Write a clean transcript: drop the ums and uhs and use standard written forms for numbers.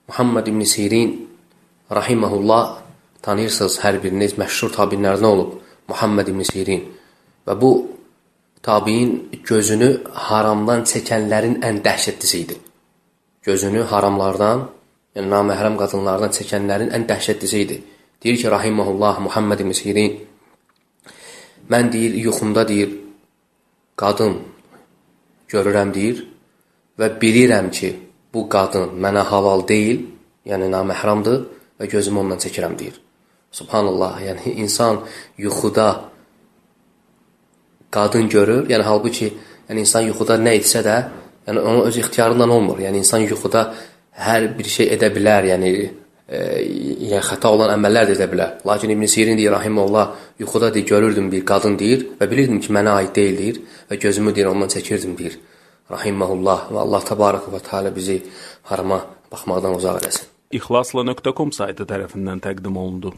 Muhammed İbn Sirin rahimehullah, tanıyırsınız hər biriniz, məşhur tabinlərdən olub Muhammed İbn Sirin. Və bu tabiin gözünü haramdan çəkənlərin ən dəhşətlisi idi. Gözünü haramlardan, yəni naməhrəm qadınlardan çəkənlərin ən dəhşətlisi idi. Deyir ki, rahimehullah Muhammed İbn Sirin, mən deyir, yuxumda deyir, qadın görürəm deyir və bilirəm ki, bu qadın mənə halal deyil, yəni naməhrəmdir və gözümü ondan çəkirəm deyir. Subhanallah, yəni insan yuxuda qadın görür, yəni halbuki insan yuxuda nə etsə də, yəni onun öz ixtiyarından olmur. Yəni insan yuxuda hər bir şey edə bilər, yəni xəta olan əməllər də edə bilər. Lakin İbn Sirin deyir, rahimehullah, yuxuda deyir, görürdüm bir qadın deyir və bilirdim ki, mənə aid deyil deyir və gözümü deyir, ondan çəkirdim deyir. Rahimehullah və Allah təbarək və teala bizi harama baxmaqdan uzaq eləsin. İxlasla.com saytı tərəfindən təqdim olundu.